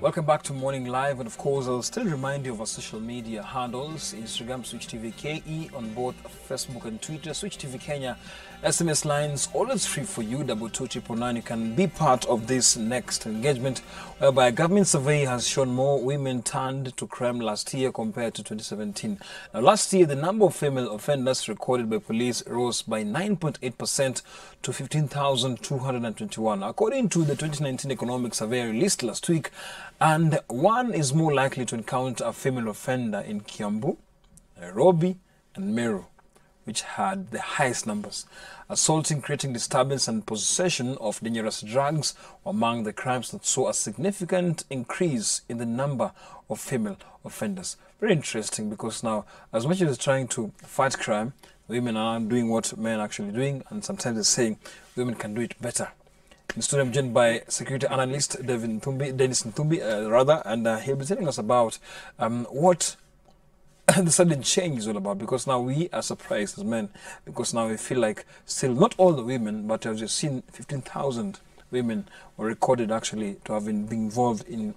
Welcome back to Morning Live, and of course I'll still remind you of our social media handles: Instagram Switch TV KE, on both Facebook and Twitter, Switch TV Kenya. SMS lines always free for you, 22999. You can be part of this next engagement, whereby a government survey has shown more women turned to crime last year compared to 2017. Now, last year the number of female offenders recorded by police rose by 9.8% to 15,221, according to the 2019 economic survey released last week. And one is more likely to encounter a female offender in Kiambu, Nairobi, and Meru, which had the highest numbers. Assaulting, creating disturbance, and possession of dangerous drugs were among the crimes that saw a significant increase in the number of female offenders. Very interesting, because now, as much as trying to fight crime, women are doing what men are actually doing, and sometimes they're saying women can do it better. In the studio, I'm joined by security analyst Dennis Nthumbi, and he'll be telling us about what the sudden change is all about, because now we are surprised as men, because now we feel like still not all the women, but as you've seen, 15,000 women were recorded actually to have been involved in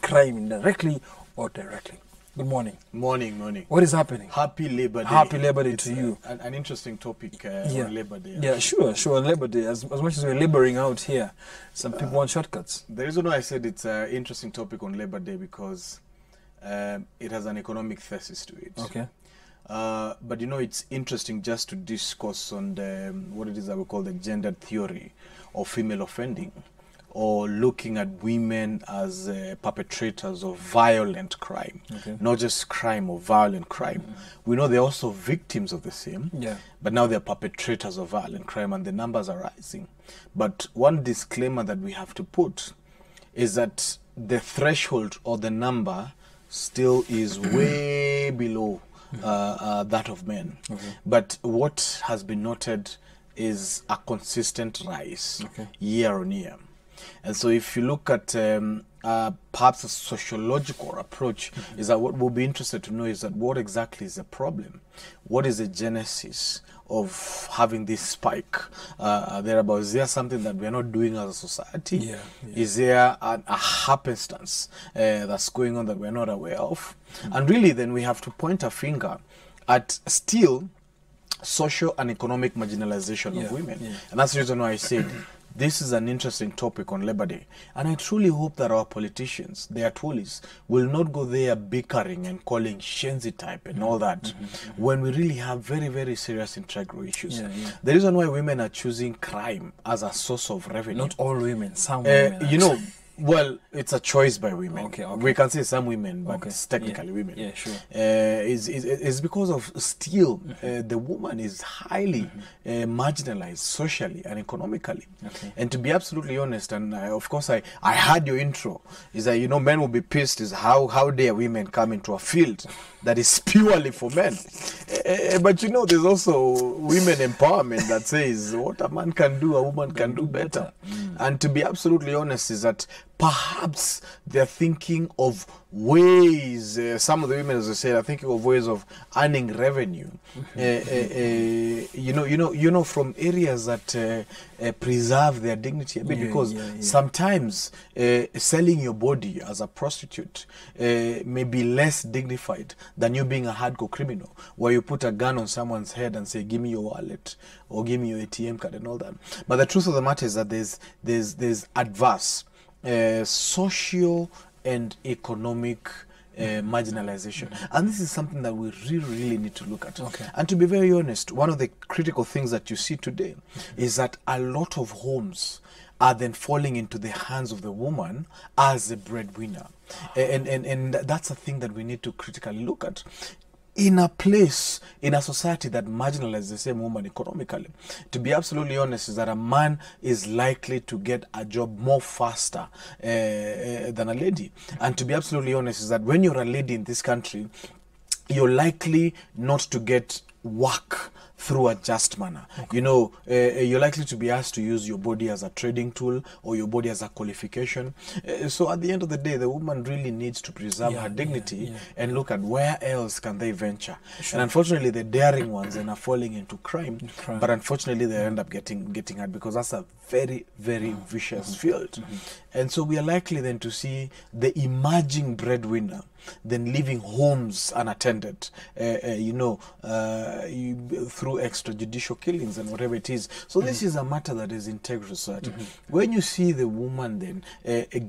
crime indirectly or directly. Good morning. Morning. What is happening? Happy Labor Day. Happy Labor Day to you. An interesting topic on Labor Day. Yeah, sure. On Labor Day, as much as we're laboring out here, some people want shortcuts. The reason why I said it's an interesting topic on Labor Day, because it has an economic thesis to it. Okay. But you know, it's interesting just to discuss on what it is that we call the gender theory of female offending, or looking at women as perpetrators of violent crime. Okay. Not just crime or violent crime. We know they're also victims of the same, but now they're perpetrators of violent crime, and the numbers are rising. But one disclaimer that we have to put is that the threshold or the number still is way below that of men. But what has been noted is a consistent rise year on year. And so if you look at perhaps a sociological approach, is that what we'll be interested to know is that what exactly is the problem? What is the genesis of having this spike thereabouts? Is there something that we're not doing as a society? Is there a happenstance that's going on that we're not aware of? And really then we have to point a finger at still social and economic marginalization of women. And that's the reason why I said this is an interesting topic on Labor Day. And I truly hope that our politicians, their toolies, will not go there bickering and calling Shenzi type and all that, when we really have very, very serious integral issues. The reason why women are choosing crime as a source of revenue. Not all women, some women. You know, well, it's a choice by women. We can say some women, but it's technically women. Yeah, sure. It's because of still the woman is highly marginalized socially and economically. And to be absolutely honest, and of course I heard your intro, is that, you know, men will be pissed is how dare women come into a field that is purely for men. But you know, there's also women empowerment that says what a man can do, a woman can do better. And to be absolutely honest is that perhaps they're thinking of ways, some of the women, as I said, are thinking of ways of earning revenue, you know, from areas that preserve their dignity a bit, because sometimes selling your body as a prostitute may be less dignified than you being a hardcore criminal, where you put a gun on someone's head and say, give me your wallet or give me your ATM card and all that. But the truth of the matter is that there's adverse social and economic marginalization, and this is something that we really need to look at. And to be very honest, one of the critical things that you see today is that a lot of homes are then falling into the hands of the woman as a breadwinner, and that's a thing that we need to critically look at. In a place, in a society that marginalizes the same woman economically, to be absolutely honest, is that a man is likely to get a job more faster than a lady. And to be absolutely honest, is that when you're a lady in this country, you're likely not to get work through a just manner. You know, you're likely to be asked to use your body as a trading tool or your body as a qualification. So at the end of the day, the woman really needs to preserve her dignity and look at where else can they venture. And unfortunately, the daring ones end up falling into crime. But unfortunately, they end up getting hurt, because that's a very, very vicious field. And so we are likely then to see the emerging breadwinner then leaving homes unattended, you know, through extrajudicial killings and whatever it is. So this is a matter that is integral to society. When you see the woman then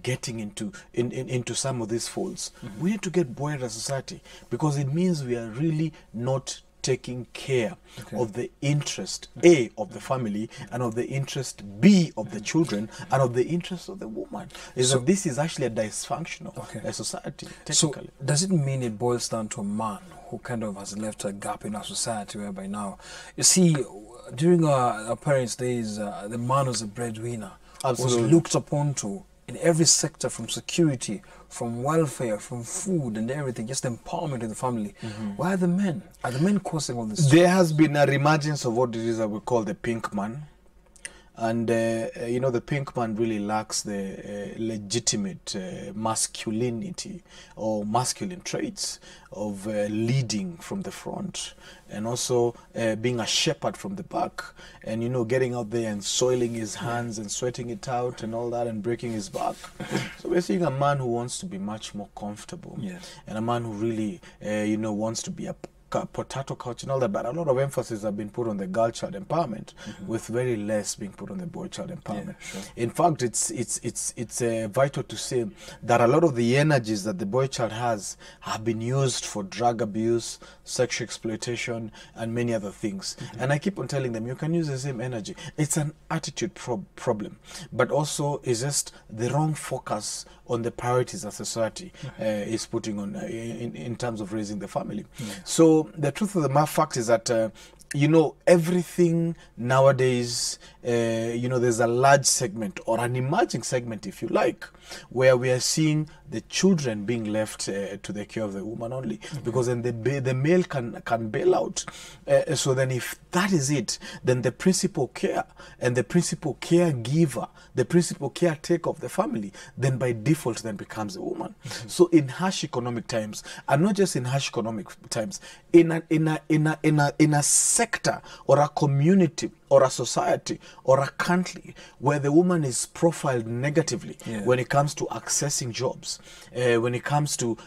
getting into some of these folds, we need to get buoyed as a society, because it means we are really not taking care of the interest A of the family, and of the interest B of the children, and of the interest of the woman. So that this is actually a dysfunctional society, technically. So does it mean it boils down to a man who kind of has left a gap in our society, whereby now, you see, during our parents' days, the man was a breadwinner, was looked upon to in every sector, from security, from welfare, from food and everything, just empowerment of the family. Why are the men? Are the men causing all this? There has been a reemergence of what it is that we call the pink man. And, you know, the pink man really lacks the legitimate masculinity or masculine traits of leading from the front, and also being a shepherd from the back, and, you know, getting out there and soiling his hands and sweating it out and all that, and breaking his back. So we're seeing a man who wants to be much more comfortable, and a man who really, you know, wants to be a potato couch and all that, but a lot of emphasis have been put on the girl child empowerment, with very less being put on the boy child empowerment. In fact, it's vital to say that a lot of the energies that the boy child has have been used for drug abuse, sexual exploitation, and many other things. And I keep on telling them, you can use the same energy. It's an attitude problem, but also it's just the wrong focus on the priorities that society is putting on in terms of raising the family. So the truth of the fact is that you know, everything nowadays, you know, there's a large segment, or an emerging segment, if you like, where we are seeing the children being left to the care of the woman only, because then the male can bail out. So then if that is it, then the principal care and the principal caregiver, the principal caretaker of the family, then by default then becomes the woman. So in harsh economic times, and not just in harsh economic times, in a sector or a community or a society or a country where the woman is profiled negatively when it comes to accessing jobs, when it comes to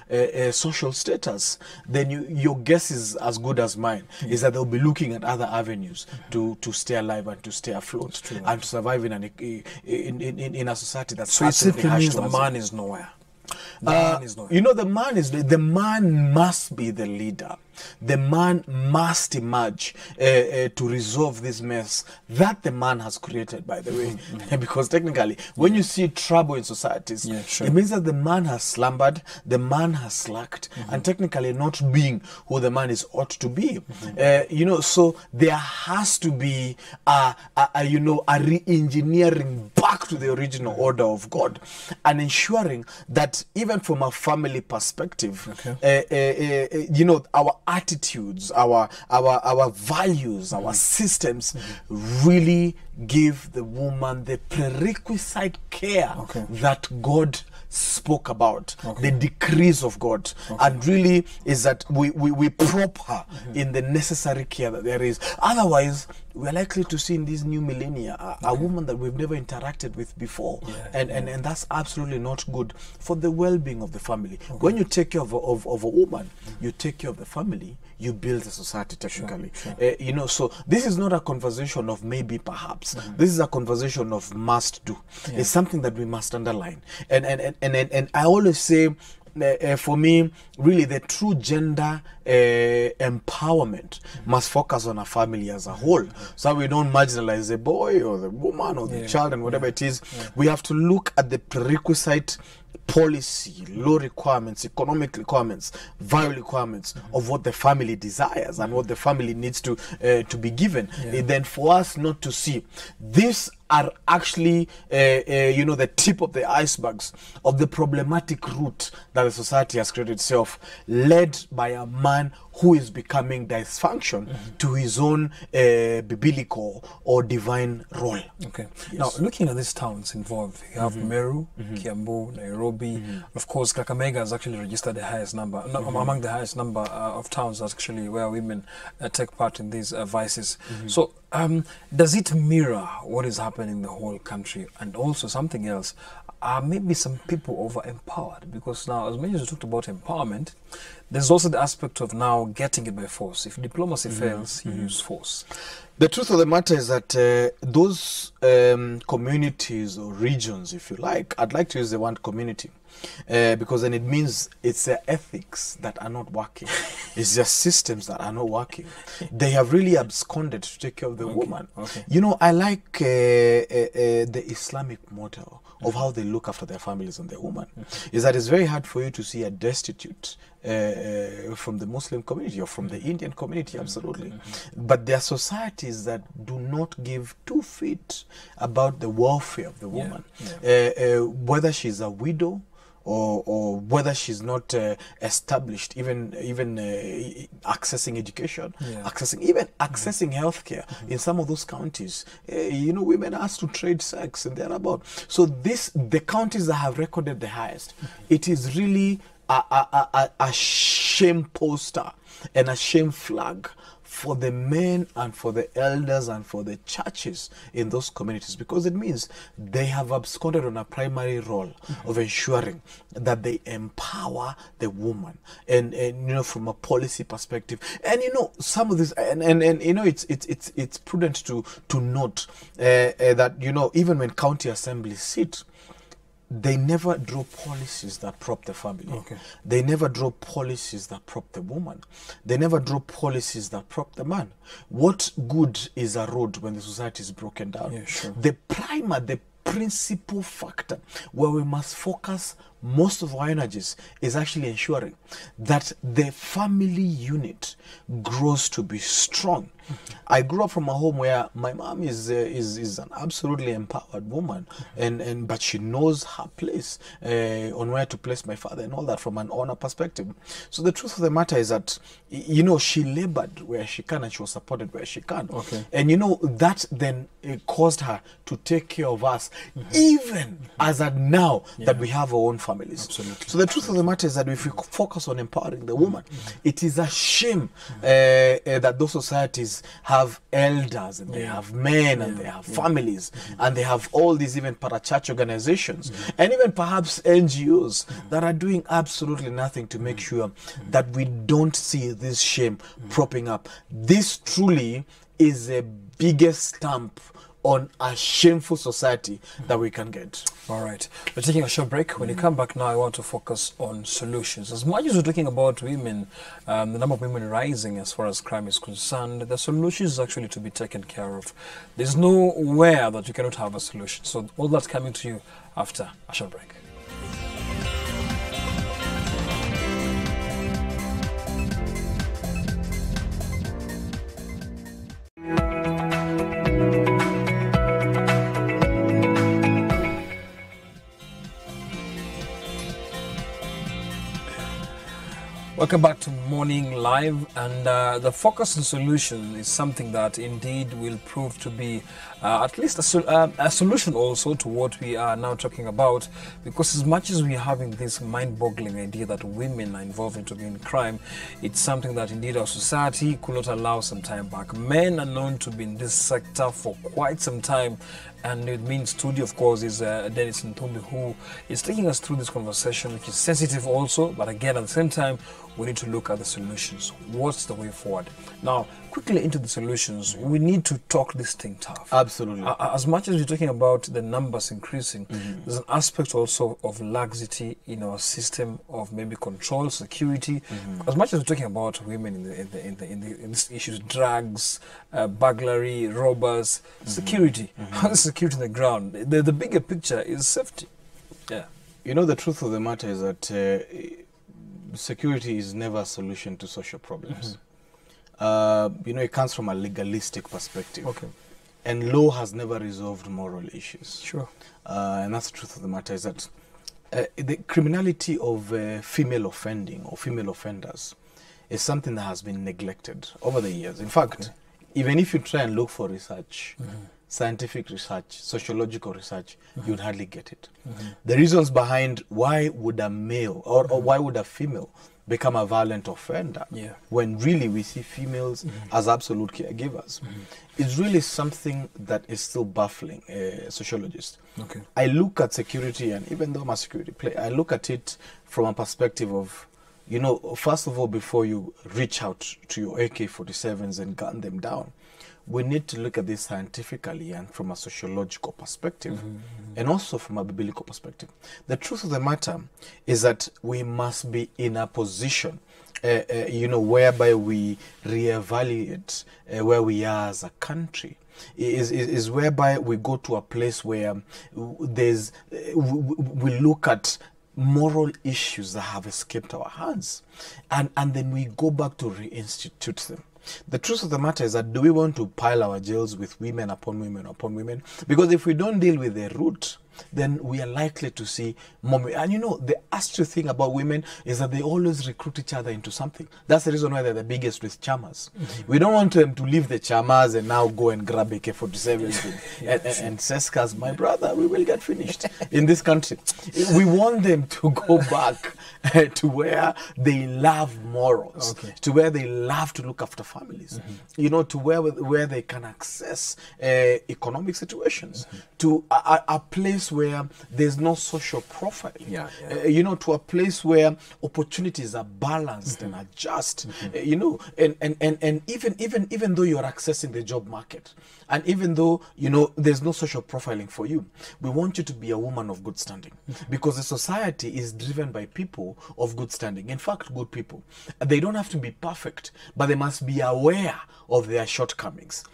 social status, then your guess is as good as mine, is that they'll be looking at other avenues to stay alive and to stay afloat and to survive in a society that's so it simply means the man is nowhere. You know, the man must be the leader. The man must emerge to resolve this mess that the man has created, by the way. Because technically, when you see trouble in societies, it means that the man has slumbered, the man has slacked, and technically not being who the man is ought to be. You know, so there has to be you know, a re-engineering back to the original order of God, and ensuring that even from a family perspective, you know, our attitudes, our values, our systems really give the woman the prerequisite care that God spoke about, the decrees of God, and really is that we prop her in the necessary care that there is. Otherwise, we're likely to see in these new millennia a woman that we've never interacted with before, and that's absolutely not good for the well-being of the family. When you take care of a woman, you take care of the family, you build a society technically. You know, so this is not a conversation of maybe, perhaps. This is a conversation of must do. It's something that we must underline. And I always say, for me, really the true gender empowerment must focus on a family as a whole, so we don't marginalize the boy or the woman or the child and whatever it is. We have to look at the prerequisite policy, law requirements, economic requirements, value requirements of what the family desires and what the family needs to be given. Then for us not to see this are actually, you know, the tip of the icebergs of the problematic root that the society has created itself, led by a man who is becoming dysfunction to his own biblical or divine role. Okay. Yes. Now, looking at these towns involved, you have Meru, Kiambu, Nairobi. Of course, Kakamega has actually registered the highest number, among the highest number of towns actually where women take part in these vices. So, does it mirror what is happening in the whole country? And also something else, are maybe some people over-empowered? Because now, as much as we talked about empowerment, there's also the aspect of now getting it by force. If diplomacy fails, you use force. The truth of the matter is that those communities or regions, if you like, I'd like to use the word community, because then it means it's their ethics that are not working. It's their systems that are not working. They have really absconded to take care of the woman. Okay. You know, I like the Islamic model of how they look after their families and their woman. Is that it's very hard for you to see a destitute from the Muslim community or from the Indian community, absolutely. But there are societies that do not give 2 feet about the welfare of the woman. Whether she's a widow or whether she's not established, even accessing education, accessing healthcare. In some of those counties, you know, women are asked to trade sex and thereabout. So the counties that have recorded the highest, it is really a shame poster and a shame flag for the men and for the elders and for the churches in those communities, because it means they have absconded on a primary role of ensuring that they empower the woman, and you know, from a policy perspective. And you know, some of this, and you know, it's prudent to note that, you know, even when county assemblies sit, they never draw policies that prop the family. Okay. They never draw policies that prop the woman. They never draw policies that prop the man. What good is a road when the society is broken down? Yeah, sure. The principal factor where we must focus most of our energies is actually ensuring that the family unit grows to be strong. I grew up from a home where my mom is an absolutely empowered woman, but she knows her place on where to place my father and all that from an honor perspective. So the truth of the matter is that, you know, she labored where she can and she was supported where she can. Okay. And you know, that then caused her to take care of us, even as at now that we have our own families. Absolutely. So the truth of the matter is that if we focus on empowering the woman, it is a shame that those societies have elders and they have men and they have families and they have all these even parachurch organizations and even perhaps NGOs that are doing absolutely nothing to make sure that we don't see this shame propping up. This truly is the biggest stamp on a shameful society that we can get. All right, we're taking a short break. When you come back now, I want to focus on solutions. As much as we're talking about women, the number of women rising as far as crime is concerned, the solution is actually to be taken care of. There's nowhere that you cannot have a solution. So all that's coming to you after a short break. Welcome back to Morning Live, and the focus on solution is something that indeed will prove to be at least a solution also to what we are now talking about, because as much as we are having this mind-boggling idea that women are involved in crime, it's something that indeed our society could not allow some time back. Men are known to be in this sector for quite some time, and it means studio, of course, is Dennis Ntumbi, who is taking us through this conversation, which is sensitive also, but again, at the same time, we need to look at the solutions. What's the way forward? Now, quickly into the solutions, we need to talk this thing tough. Absolutely. As much as we're talking about the numbers increasing, there's an aspect also of laxity in our system of maybe control, security. As much as we're talking about women in these issues, drugs, burglary, robbers, security. How is security on the ground? The bigger picture is safety. Yeah. You know, the truth of the matter is that security is never a solution to social problems. You know, it comes from a legalistic perspective. Okay. and law has never resolved moral issues. Sure. And that's the truth of the matter, is that the criminality of female offending or female offenders is something that has been neglected over the years. In fact, even if you try and look for research, scientific research, sociological research, you'd hardly get it. The reasons behind why would a male or why would a female become a violent offender when really we see females as absolute caregivers is really something that is still baffling sociologists. I look at security, and even though I'm a security player, I look at it from a perspective of, you know, first of all, before you reach out to your AK-47s and gun them down, we need to look at this scientifically and from a sociological perspective, and also from a biblical perspective. The truth of the matter is that we must be in a position, you know, whereby we reevaluate where we are as a country. Is whereby we go to a place where there's we look at moral issues that have escaped our hands, and then we go back to reinstitute them. The truth of the matter is that, do we want to pile our jails with women upon women upon women? Because if we don't deal with the root, then we are likely to see more. And you know, the astute thing about women is that they always recruit each other into something. That's the reason why they're the biggest with chamas. We don't want them to leave the chamas and now go and grab AK-47s and Seskas. My brother, we will get finished in this country. We want them to go back to where they love morals, to where they love to look after families, you know, to where they can access economic situations, to a place where there's no social profiling, you know, to a place where opportunities are balanced and are just, you know, and even though you're accessing the job market, and even though, you know, there's no social profiling for you, we want you to be a woman of good standing, because the society is driven by people of good standing. In fact, good people. They don't have to be perfect, but they must be aware of their shortcomings.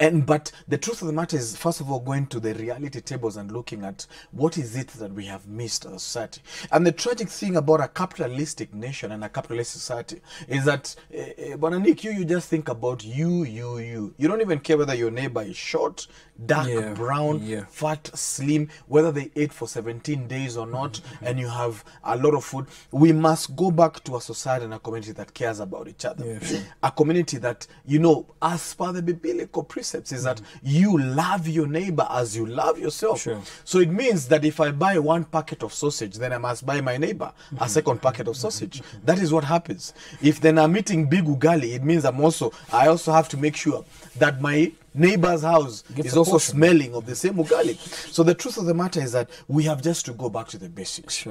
But the truth of the matter is, first of all, going to the reality tables and looking at what is it that we have missed as a society. And the tragic thing about a capitalistic nation and a capitalist society is that, Nick, you just think about you. You don't even care whether your neighbor is short, dark, brown, fat, slim, whether they ate for 17 days or not, and you have a lot of food. We must go back to a society and a community that cares about each other. A community that, you know, as per the biblical precepts, is that you love your neighbor as you love yourself. So it means that if I buy one packet of sausage, then I must buy my neighbor a second packet of sausage. That is what happens. If then I'm eating big ugali, it means I also have to make sure that my neighbor's house is also smelling of the same ugali. So the truth of the matter is that we have just to go back to the basics.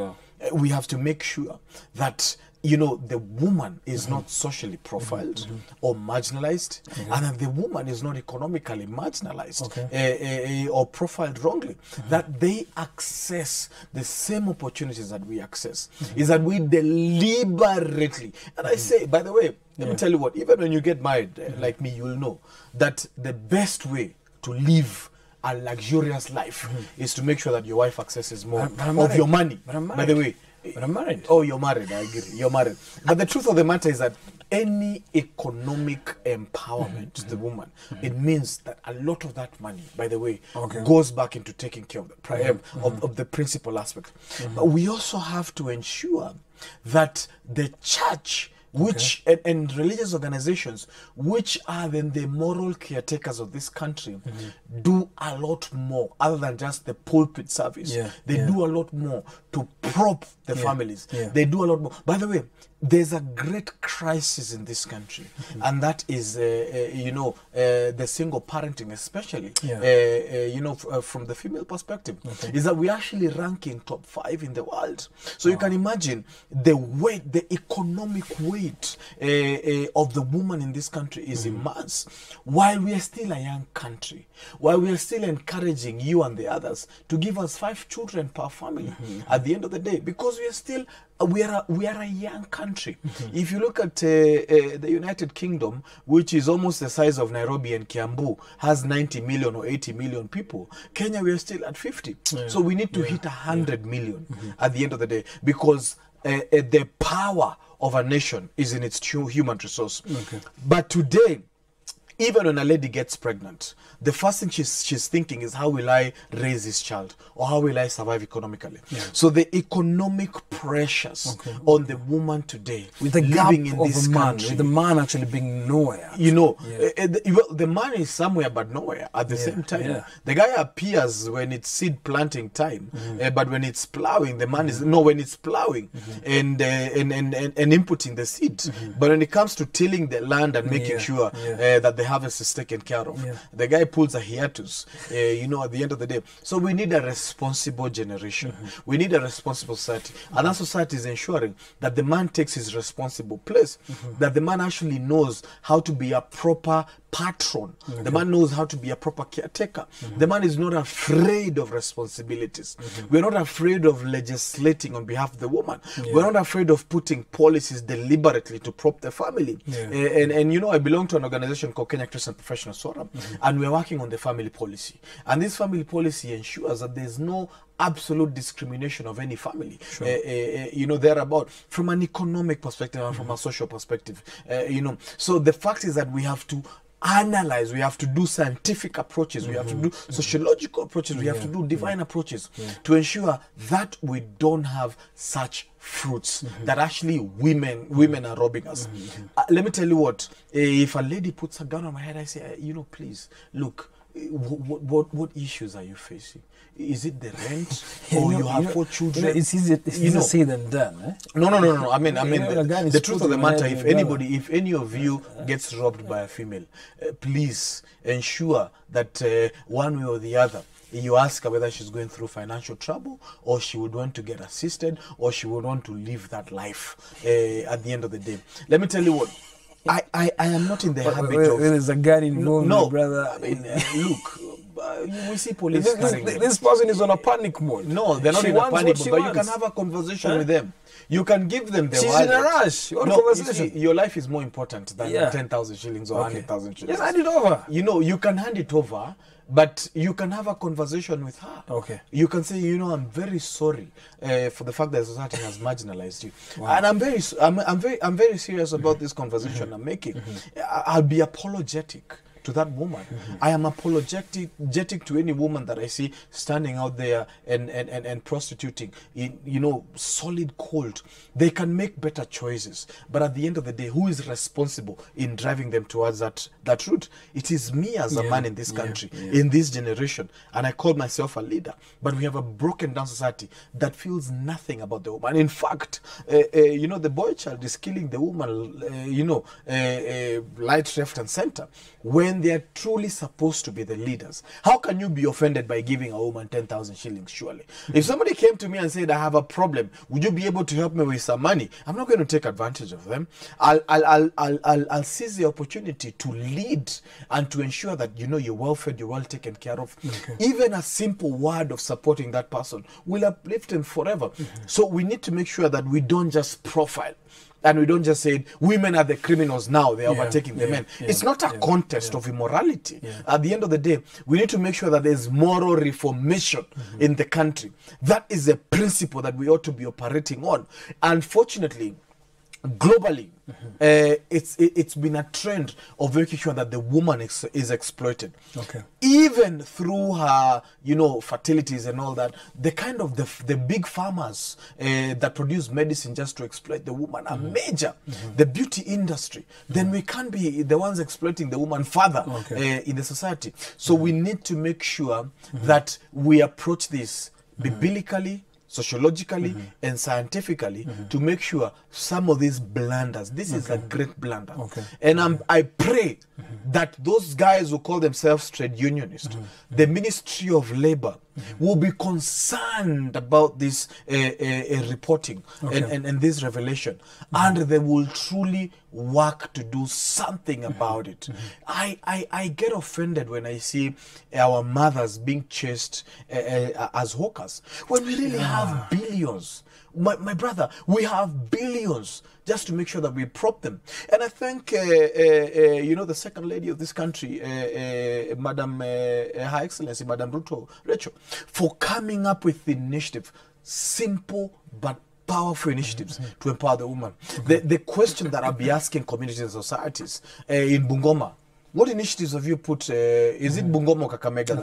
We have to make sure that, you know, the woman is not socially profiled or marginalized, and that the woman is not economically marginalized or profiled wrongly. That they access the same opportunities that we access. Is that we deliberately, and I say, by the way, let me tell you what, even when you get married, like me, you'll know that the best way to live a luxurious life is to make sure that your wife accesses more of your money. By the way, but I'm married. Oh, you're married. I agree. You're married. But the truth of the matter is that any economic empowerment to the woman, it means that a lot of that money, by the way, goes back into taking care of the principal aspect. But we also have to ensure that the church, which and religious organizations, which are then the moral caretakers of this country, do a lot more other than just the pulpit service. They do a lot more to prop the families. They do a lot more. By the way, there's a great crisis in this country, and that is, you know, the single parenting, especially, you know, from the female perspective, is that we actually rank in top 5 in the world. So you can imagine the weight, the economic weight of the woman in this country is immense. While we are still a young country, while we are still encouraging you and the others to give us 5 children per family at the end of the day, because we are still we are a young country. If you look at the United Kingdom, which is almost the size of Nairobi and Kiambu, has 90 million or 80 million people. Kenya, we are still at 50. So we need to hit 100 million at the end of the day, because the power of a nation is in its human resource. But today, Even when a lady gets pregnant, the first thing she's thinking is, how will I raise this child, or how will I survive economically? So the economic pressures on the woman today, with the gap living in of this a man, country, with the man actually being nowhere. You know, the man is somewhere but nowhere at the same time. The guy appears when it's seed planting time, but when it's plowing, the man is when it's plowing and inputting the seed. But when it comes to tilling the land and making sure that the harvest is taken care of, the guy pulls a hiatus, you know, at the end of the day. So we need a responsible generation. We need a responsible society. And that society is ensuring that the man takes his responsible place, that the man actually knows how to be a proper patron. The man knows how to be a proper caretaker. The man is not afraid of responsibilities. We're not afraid of legislating on behalf of the woman. We're not afraid of putting policies deliberately to prop the family. And you know, I belong to an organization called Kenya Christian Professionals Forum, and we're working on the family policy. And this family policy ensures that there's no absolute discrimination of any family, you know, thereabout, from an economic perspective and from a social perspective, you know. So the fact is that we have to analyze, we have to do scientific approaches, we have to do sociological approaches, we have to do divine approaches to ensure that we don't have such fruits that actually women are robbing us. Let me tell you what, if a lady puts a gun on my head, I say, you know, please look, what issues are you facing? Is it the rent, or you have 4 children? It's easier to say than done. Eh? No. I mean, the truth of the matter, if any of you gets robbed by a female, please ensure that one way or the other, you ask her whether she's going through financial trouble, or she would want to get assisted, or she would want to live that life at the end of the day. Let me tell you what, I am not in the habit of... There's a gun involved, no, brother. I mean, look, we see police... This person is on a panic mode. No, they're not in a panic mode, but you can have a conversation with them. You can give them the She's in a rush. What conversation? You see, your life is more important than 10,000 shillings or 100,000 shillings. Just hand it over. You know, you can hand it over, but you can have a conversation with her. You can say, you know, I'm very sorry for the fact that society has marginalized you. And I'm very serious about this conversation I'm making. I'll be apologetic to that woman. I am apologetic to any woman that I see standing out there and prostituting in, you know, solid cold. They can make better choices, but at the end of the day, who is responsible in driving them towards that route? It is me as a man in this country, in this generation, and I call myself a leader. But we have a broken down society that feels nothing about the woman. In fact, you know, the boy child is killing the woman, you know, right, left, and center, when they are truly supposed to be the leaders. How can you be offended by giving a woman 10,000 shillings, surely? If somebody came to me and said, I have a problem, would you be able to help me with some money? I'm not going to take advantage of them. I'll seize the opportunity to lead and to ensure that, you know, you're well fed, you're well taken care of. Even a simple word of supporting that person will uplift them forever. So we need to make sure that we don't just profile, and we don't just say women are the criminals now, they're overtaking the men. It's not a contest of immorality. At the end of the day, we need to make sure that there's moral reformation in the country. That is a principle that we ought to be operating on. Unfortunately, globally, it's been a trend of making sure that the woman is exploited. Even through her, you know, fertilities and all that. The kind of the big farmers that produce medicine just to exploit the woman are major. The beauty industry. Then we can't be the ones exploiting the woman further in the society. So we need to make sure that we approach this biblically, sociologically and scientifically to make sure some of these blunders, this is a great blunder. And I pray that those guys who call themselves trade unionists, the Ministry of Labor, will be concerned about this reporting and this revelation, and they will truly work to do something about it. I get offended when I see our mothers being chased as hawkers, when we really have billions. My brother, we have billions just to make sure that we prop them. And I thank, you know, the second lady of this country, Madam, Her Excellency, Madam Ruto Rachel, for coming up with the initiative, simple but powerful initiatives to empower the woman. The question that I'll be asking communities and societies in Bungoma, What initiatives have you put, is it Bungoma or Kakamega?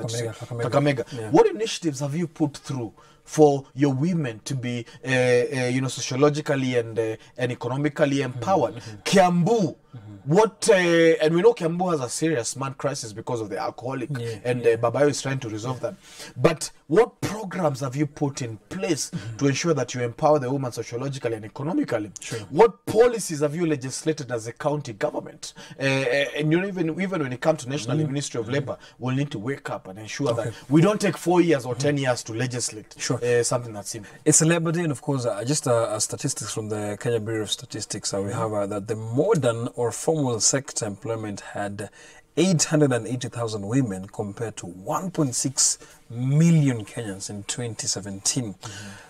Kakamega. Yeah. What initiatives have you put through for your women to be, sociologically and economically empowered? Kiambu, what, and we know Kiambu has a serious man crisis because of the alcoholic, and Babayo is trying to resolve that. But what programs have you put in place to ensure that you empower the woman sociologically and economically? Sure. What policies have you legislated as a county government? And even when it comes to National Ministry of Labour, we'll need to wake up and ensure that we don't take 4 years or 10 years to legislate something that's simple. It's a Labour Day, and of course, just statistics from the Kenya Bureau of Statistics, we have that the modern or formal sector employment had 880,000 women compared to 1.6 million Kenyans in 2017.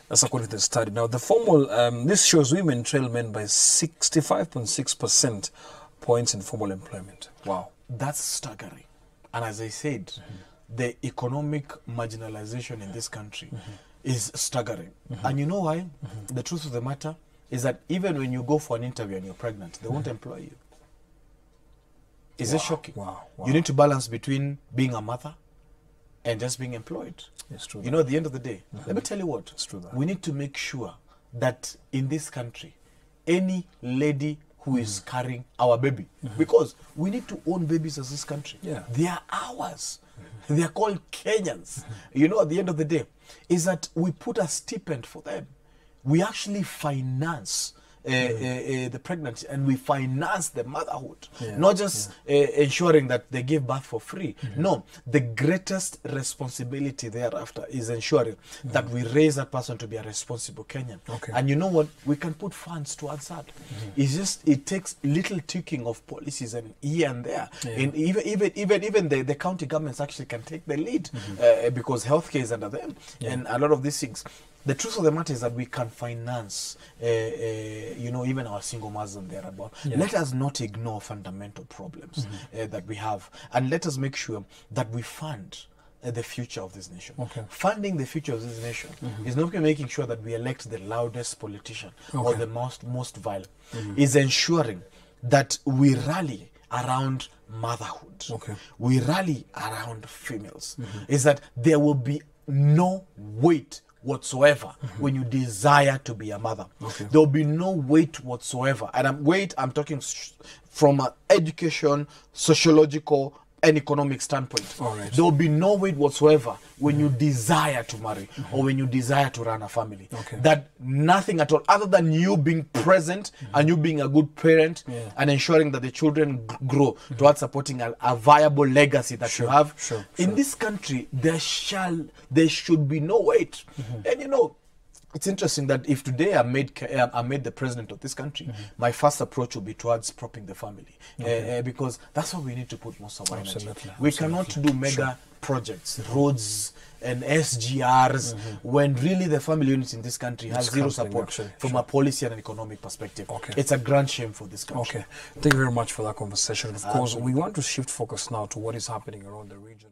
That's according to the study. Now, the formal, this shows women trail men by 65.6% points in formal employment. Wow. That's staggering. And as I said, the economic marginalization in this country is staggering. And you know why? The truth of the matter is that even when you go for an interview and you're pregnant, they won't employ you. Is it shocking? Wow. You need to balance between being a mother and just being employed. It's true. You know, at the end of the day, let me tell you what. It's true that. We need to make sure that in this country, any lady who is carrying our baby, because we need to own babies as this country. Yeah. They are ours. They are called Kenyans. You know, at the end of the day, is that we put a stipend for them. We actually finance the pregnancy, and we finance the motherhood, not just ensuring that they give birth for free. No, the greatest responsibility thereafter is ensuring that we raise that person to be a responsible Kenyan. And you know what? We can put funds towards that. It's just, it takes little tweaking of policies and here and there. And even the county governments actually can take the lead because healthcare is under them and a lot of these things. The truth of the matter is that we can finance, even our single mothers and thereabout. Let us not ignore fundamental problems that we have, and let us make sure that we fund the future of this nation. Funding the future of this nation is not making sure that we elect the loudest politician or the most violent. Is ensuring that we rally around motherhood. We rally around females. Is that there will be no weight whatsoever when you desire to be a mother. There will be no weight whatsoever. And I'm talking from an education, sociological, and economic standpoint. There will be no weight whatsoever when you desire to marry or when you desire to run a family. That nothing at all, other than you being present and you being a good parent and ensuring that the children grow towards supporting a viable legacy that you have. In this country, there should be no weight. And you know, it's interesting that if today I'm made the president of this country, my first approach will be towards propping the family, because that's what we need to put most of our energy. We cannot do mega projects, roads and SGRs, when really the family unit in this country has zero support from a policy and an economic perspective. It's a grand shame for this country. Thank you very much for that conversation. Of course, we want to shift focus now to what is happening around the region.